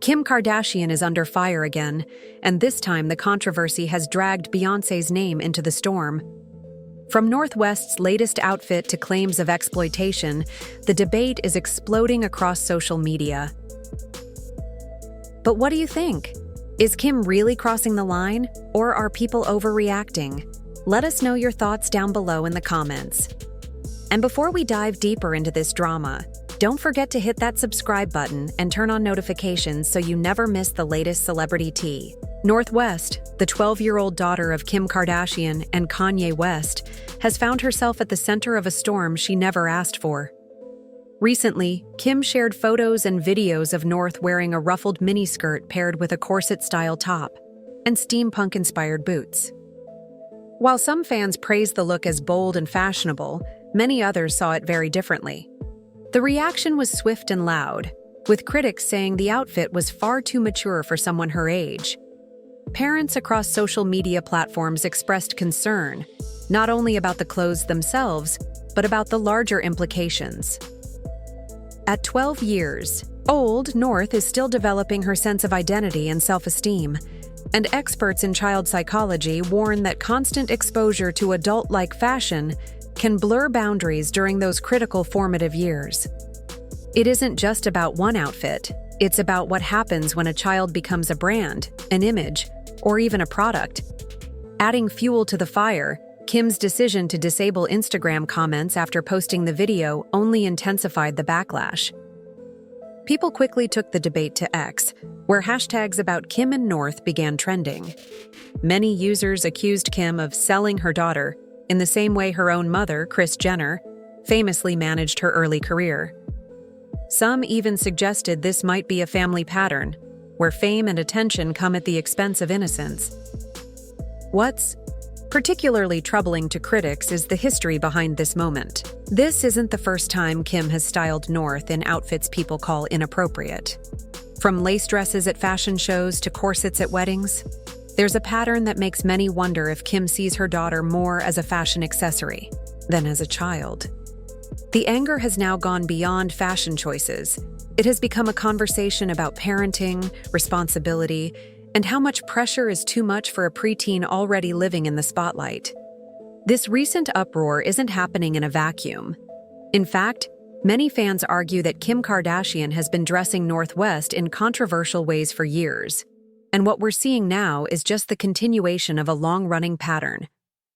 Kim Kardashian is under fire again, and this time the controversy has dragged Beyoncé's name into the storm. From North West's latest outfit to claims of exploitation, the debate is exploding across social media. But what do you think? Is Kim really crossing the line, or are people overreacting? Let us know your thoughts down below in the comments. And before we dive deeper into this drama, don't forget to hit that subscribe button and turn on notifications so you never miss the latest celebrity tea. North West, the 12-year-old daughter of Kim Kardashian and Kanye West, has found herself at the center of a storm she never asked for. Recently, Kim shared photos and videos of North wearing a ruffled miniskirt paired with a corset-style top and steampunk-inspired boots. While some fans praised the look as bold and fashionable, many others saw it very differently. The reaction was swift and loud, with critics saying the outfit was far too mature for someone her age. Parents across social media platforms expressed concern, not only about the clothes themselves, but about the larger implications. At 12 years old, North is still developing her sense of identity and self-esteem, and experts in child psychology warn that constant exposure to adult-like fashion can blur boundaries during those critical formative years. It isn't just about one outfit, it's about what happens when a child becomes a brand, an image, or even a product. Adding fuel to the fire, Kim's decision to disable Instagram comments after posting the video only intensified the backlash. People quickly took the debate to X, where hashtags about Kim and North began trending. Many users accused Kim of selling her daughter in the same way her own mother, Kris Jenner, famously managed her early career. Some even suggested this might be a family pattern, where fame and attention come at the expense of innocence. What's particularly troubling to critics is the history behind this moment. This isn't the first time Kim has styled North in outfits people call inappropriate. From lace dresses at fashion shows to corsets at weddings, there's a pattern that makes many wonder if Kim sees her daughter more as a fashion accessory than as a child. The anger has now gone beyond fashion choices. It has become a conversation about parenting, responsibility, and how much pressure is too much for a preteen already living in the spotlight. This recent uproar isn't happening in a vacuum. In fact, many fans argue that Kim Kardashian has been dressing North West in controversial ways for years. And what we're seeing now is just the continuation of a long-running pattern.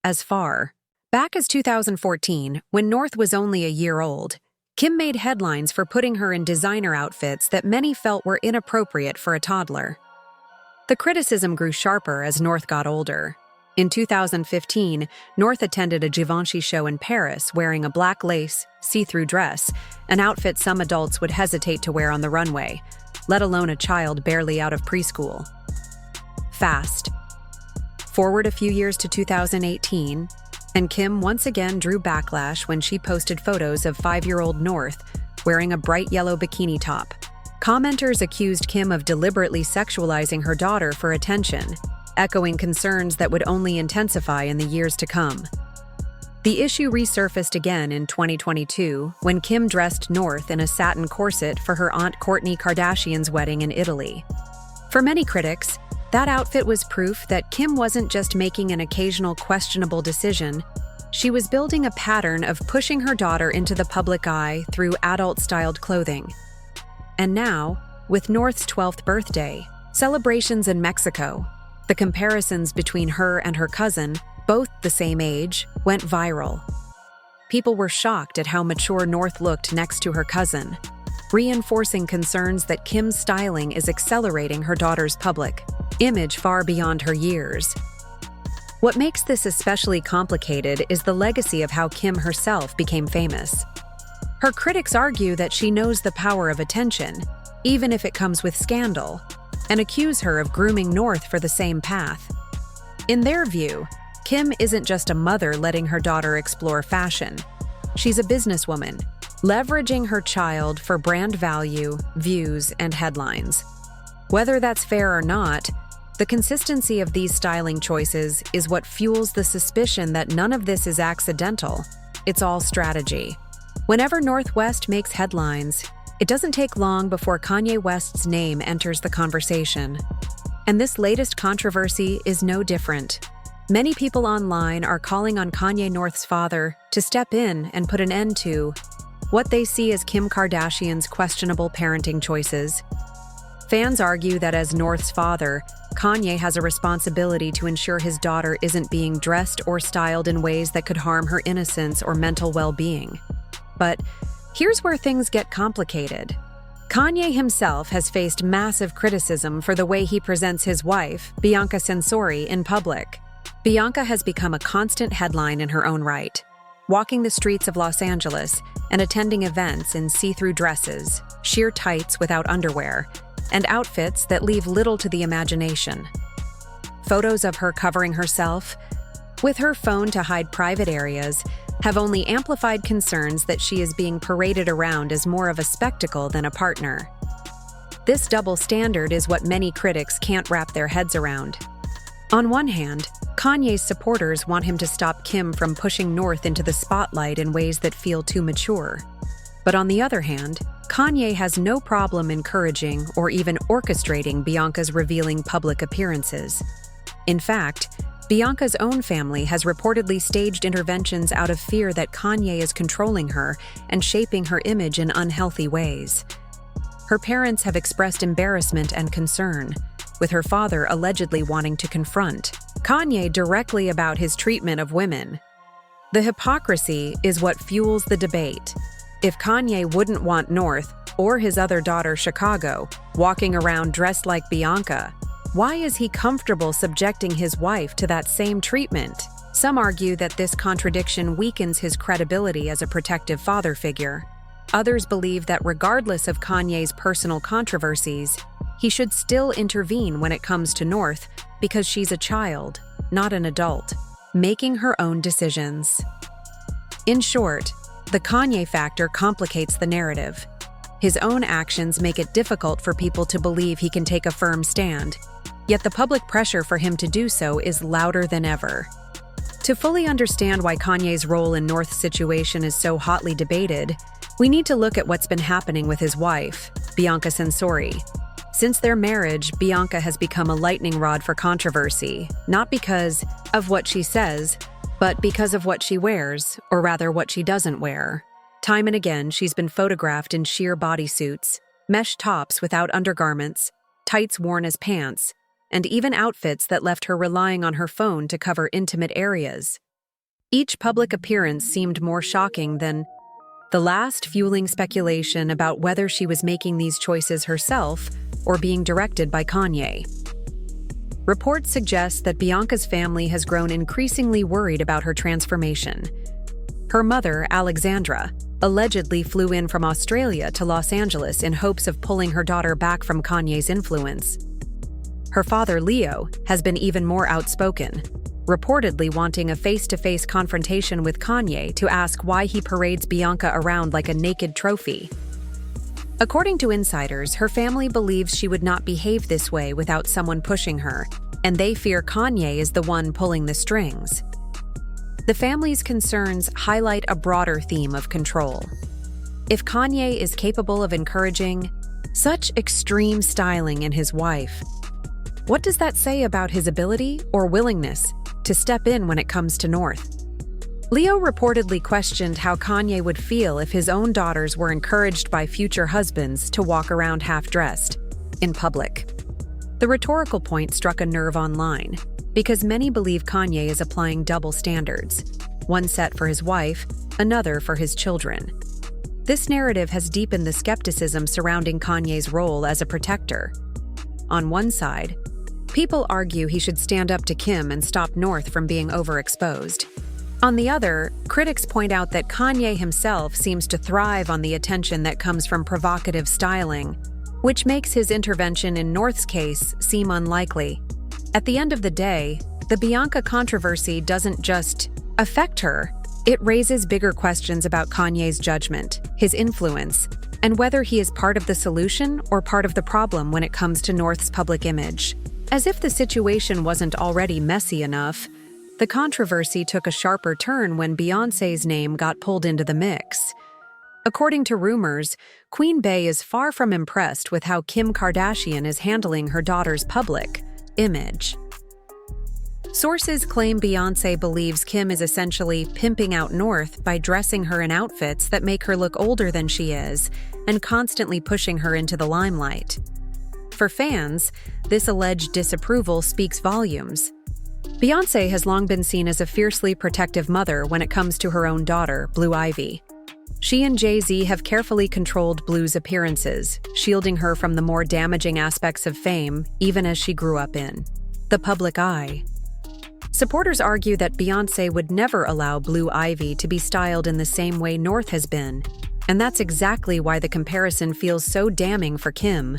As far back as 2014, when North was only a year old, Kim made headlines for putting her in designer outfits that many felt were inappropriate for a toddler. The criticism grew sharper as North got older. In 2015, North attended a Givenchy show in Paris wearing a black lace, see-through dress, an outfit some adults would hesitate to wear on the runway, let alone a child barely out of preschool. Fast forward a few years to 2018, and Kim once again drew backlash when she posted photos of 5-year-old North wearing a bright yellow bikini top. Commenters accused Kim of deliberately sexualizing her daughter for attention, echoing concerns that would only intensify in the years to come. The issue resurfaced again in 2022 when Kim dressed North in a satin corset for her aunt Kourtney Kardashian's wedding in Italy. For many critics, that outfit was proof that Kim wasn't just making an occasional questionable decision, she was building a pattern of pushing her daughter into the public eye through adult-styled clothing. And now, with North's 12th birthday, celebrations in Mexico, the comparisons between her and her cousin, both the same age, went viral. People were shocked at how mature North looked next to her cousin, reinforcing concerns that Kim's styling is accelerating her daughter's public image far beyond her years. What makes this especially complicated is the legacy of how Kim herself became famous. Her critics argue that she knows the power of attention, even if it comes with scandal, and accuse her of grooming North for the same path. In their view, Kim isn't just a mother letting her daughter explore fashion. She's a businesswoman, leveraging her child for brand value, views, and headlines. Whether that's fair or not, the consistency of these styling choices is what fuels the suspicion that none of this is accidental. It's all strategy. Whenever North West makes headlines, It doesn't take long before Kanye West's name enters the conversation. And this latest controversy is no different. Many people online are calling on Kanye North's father to step in and put an end to what they see as Kim Kardashian's questionable parenting choices. Fans argue that as North's father, Kanye has a responsibility to ensure his daughter isn't being dressed or styled in ways that could harm her innocence or mental well-being. But here's where things get complicated. Kanye himself has faced massive criticism for the way he presents his wife, Bianca Censori, in public. Bianca has become a constant headline in her own right, walking the streets of Los Angeles and attending events in see-through dresses, sheer tights without underwear, and outfits that leave little to the imagination. Photos of her covering herself, with her phone to hide private areas, have only amplified concerns that she is being paraded around as more of a spectacle than a partner. This double standard is what many critics can't wrap their heads around. On one hand, Kanye's supporters want him to stop Kim from pushing North into the spotlight in ways that feel too mature. But on the other hand, Kanye has no problem encouraging or even orchestrating Bianca's revealing public appearances. In fact, Bianca's own family has reportedly staged interventions out of fear that Kanye is controlling her and shaping her image in unhealthy ways. Her parents have expressed embarrassment and concern, with her father allegedly wanting to confront Kanye directly about his treatment of women. The hypocrisy is what fuels the debate. If Kanye wouldn't want North, or his other daughter Chicago, walking around dressed like Bianca, why is he comfortable subjecting his wife to that same treatment? Some argue that this contradiction weakens his credibility as a protective father figure. Others believe that regardless of Kanye's personal controversies, he should still intervene when it comes to North because she's a child, not an adult, making her own decisions. In short, the Kanye factor complicates the narrative. His own actions make it difficult for people to believe he can take a firm stand, yet the public pressure for him to do so is louder than ever. To fully understand why Kanye's role in North's situation is so hotly debated, we need to look at what's been happening with his wife, Bianca Censori. Since their marriage, Bianca has become a lightning rod for controversy, not because of what she says, but because of what she wears, or rather what she doesn't wear. Time and again, she's been photographed in sheer bodysuits, mesh tops without undergarments, tights worn as pants, and even outfits that left her relying on her phone to cover intimate areas. Each public appearance seemed more shocking than the last, fueling speculation about whether she was making these choices herself or being directed by Kanye. Reports suggest that Bianca's family has grown increasingly worried about her transformation. Her mother, Alexandra, allegedly flew in from Australia to Los Angeles in hopes of pulling her daughter back from Kanye's influence. Her father, Leo, has been even more outspoken, reportedly wanting a face-to-face confrontation with Kanye to ask why he parades Bianca around like a naked trophy. According to insiders, her family believes she would not behave this way without someone pushing her, and they fear Kanye is the one pulling the strings. The family's concerns highlight a broader theme of control. If Kanye is capable of encouraging such extreme styling in his wife, what does that say about his ability or willingness to step in when it comes to North? Leo reportedly questioned how Kanye would feel if his own daughters were encouraged by future husbands to walk around half-dressed in public. The rhetorical point struck a nerve online, because many believe Kanye is applying double standards, one set for his wife, another for his children. This narrative has deepened the skepticism surrounding Kanye's role as a protector. On one side, people argue he should stand up to Kim and stop North from being overexposed. On the other, critics point out that Kanye himself seems to thrive on the attention that comes from provocative styling, which makes his intervention in North's case seem unlikely. At the end of the day, the Bianca controversy doesn't just affect her, it raises bigger questions about Kanye's judgment, his influence, and whether he is part of the solution or part of the problem when it comes to North's public image. As if the situation wasn't already messy enough, the controversy took a sharper turn when Beyoncé's name got pulled into the mix. According to rumors, Queen Bey is far from impressed with how Kim Kardashian is handling her daughter's public image. Sources claim Beyoncé believes Kim is essentially pimping out North by dressing her in outfits that make her look older than she is and constantly pushing her into the limelight. For fans, this alleged disapproval speaks volumes. Beyoncé has long been seen as a fiercely protective mother when it comes to her own daughter, Blue Ivy. She and Jay-Z have carefully controlled Blue's appearances, shielding her from the more damaging aspects of fame, even as she grew up in the public eye. Supporters argue that Beyoncé would never allow Blue Ivy to be styled in the same way North has been, and that's exactly why the comparison feels so damning for Kim.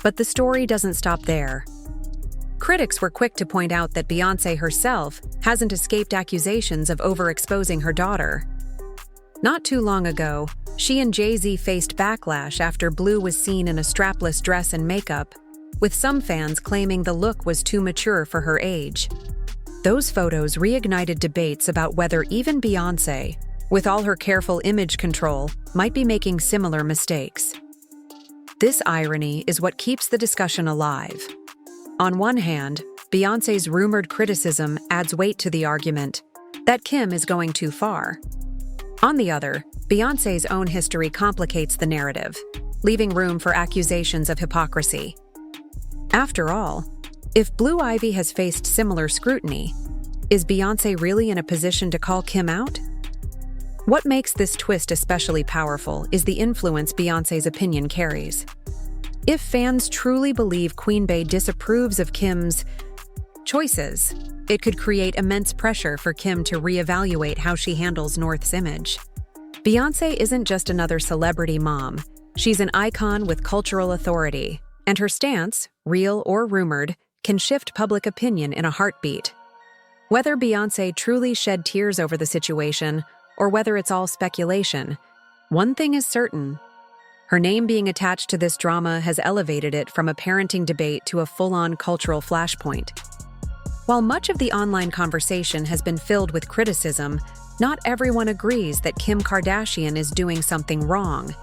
But the story doesn't stop there. Critics were quick to point out that Beyoncé herself hasn't escaped accusations of overexposing her daughter. Not too long ago, she and Jay-Z faced backlash after Blue was seen in a strapless dress and makeup, with some fans claiming the look was too mature for her age. Those photos reignited debates about whether even Beyoncé, with all her careful image control, might be making similar mistakes. This irony is what keeps the discussion alive. On one hand, Beyoncé's rumored criticism adds weight to the argument that Kim is going too far. On the other, Beyoncé's own history complicates the narrative, leaving room for accusations of hypocrisy. After all, if Blue Ivy has faced similar scrutiny, is Beyoncé really in a position to call Kim out? What makes this twist especially powerful is the influence Beyoncé's opinion carries. If fans truly believe Queen Bey disapproves of Kim's choices, it could create immense pressure for Kim to reevaluate how she handles North's image. Beyoncé isn't just another celebrity mom. She's an icon with cultural authority, and her stance, real or rumored, can shift public opinion in a heartbeat. Whether Beyoncé truly shed tears over the situation, or whether it's all speculation, one thing is certain. Her name being attached to this drama has elevated it from a parenting debate to a full-on cultural flashpoint. While much of the online conversation has been filled with criticism, not everyone agrees that Kim Kardashian is doing something wrong.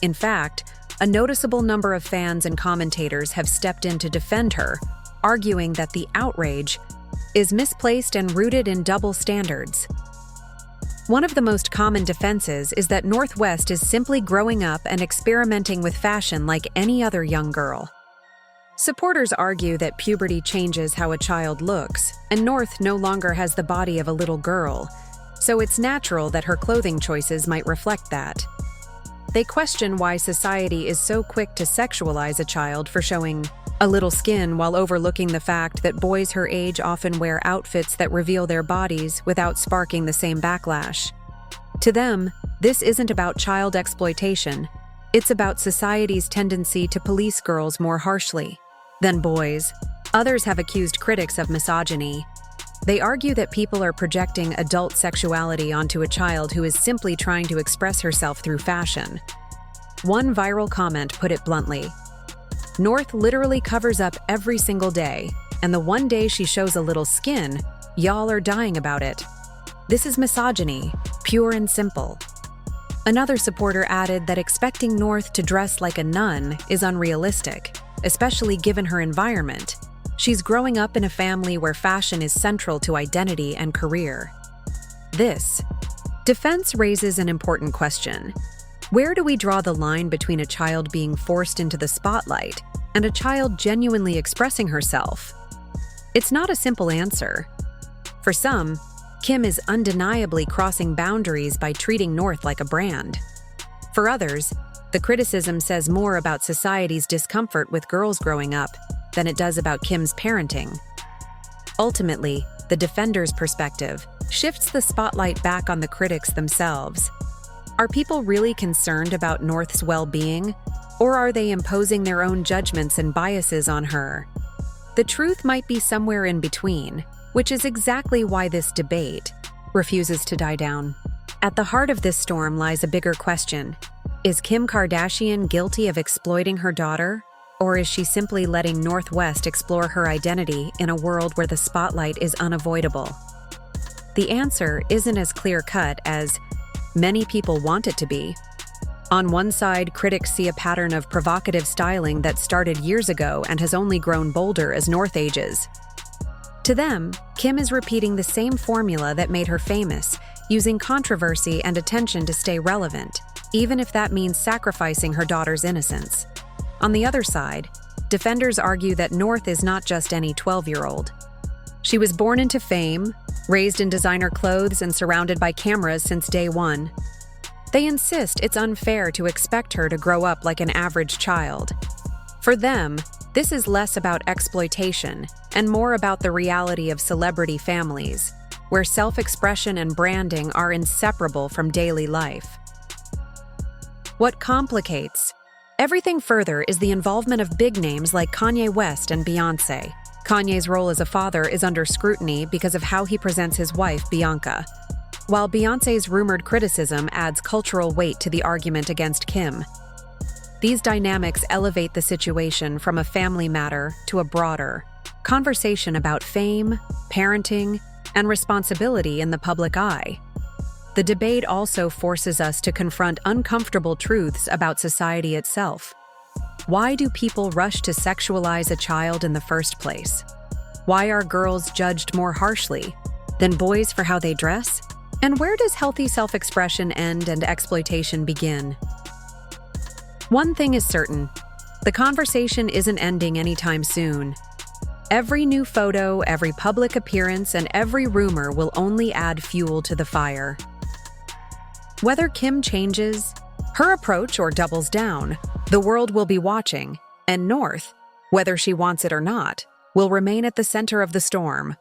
In fact, a noticeable number of fans and commentators have stepped in to defend her, arguing that the outrage is misplaced and rooted in double standards. One of the most common defenses is that North West is simply growing up and experimenting with fashion like any other young girl. Supporters argue that puberty changes how a child looks, and North no longer has the body of a little girl, so it's natural that her clothing choices might reflect that. They question why society is so quick to sexualize a child for showing a little skin while overlooking the fact that boys her age often wear outfits that reveal their bodies without sparking the same backlash. To them, this isn't about child exploitation. It's about society's tendency to police girls more harshly than boys. Others have accused critics of misogyny. They argue that people are projecting adult sexuality onto a child who is simply trying to express herself through fashion. One viral comment put it bluntly: North literally covers up every single day, and the one day she shows a little skin, y'all are dying about it. This is misogyny, pure and simple. Another supporter added that expecting North to dress like a nun is unrealistic, especially given her environment. She's growing up in a family where fashion is central to identity and career. This defense raises an important question. Where do we draw the line between a child being forced into the spotlight and a child genuinely expressing herself? It's not a simple answer. For some, Kim is undeniably crossing boundaries by treating North like a brand. For others, the criticism says more about society's discomfort with girls growing up than it does about Kim's parenting. Ultimately, the defender's perspective shifts the spotlight back on the critics themselves. Are people really concerned about North's well-being, or are they imposing their own judgments and biases on her? The truth might be somewhere in between, which is exactly why this debate refuses to die down. At the heart of this storm lies a bigger question. Is Kim Kardashian guilty of exploiting her daughter, or is she simply letting North West explore her identity in a world where the spotlight is unavoidable? The answer isn't as clear-cut as Many people want it to be. On one side, critics see a pattern of provocative styling that started years ago and has only grown bolder as North ages. To them, Kim is repeating the same formula that made her famous, using controversy and attention to stay relevant, even if that means sacrificing her daughter's innocence. On the other side, defenders argue that North is not just any 12-year-old. She was born into fame, raised in designer clothes, and surrounded by cameras since day one. They insist it's unfair to expect her to grow up like an average child. For them, this is less about exploitation and more about the reality of celebrity families, where self-expression and branding are inseparable from daily life. What complicates everything further is the involvement of big names like Kanye West and Beyoncé. Kanye's role as a father is under scrutiny because of how he presents his wife, Bianca, while Beyoncé's rumored criticism adds cultural weight to the argument against Kim. These dynamics elevate the situation from a family matter to a broader conversation about fame, parenting, and responsibility in the public eye. The debate also forces us to confront uncomfortable truths about society itself. Why do people rush to sexualize a child in the first place? Why are girls judged more harshly than boys for how they dress? And where does healthy self-expression end and exploitation begin? One thing is certain, the conversation isn't ending anytime soon. Every new photo, every public appearance, and every rumor will only add fuel to the fire. Whether Kim changes her approach or doubles down, the world will be watching, and North, whether she wants it or not, will remain at the center of the storm.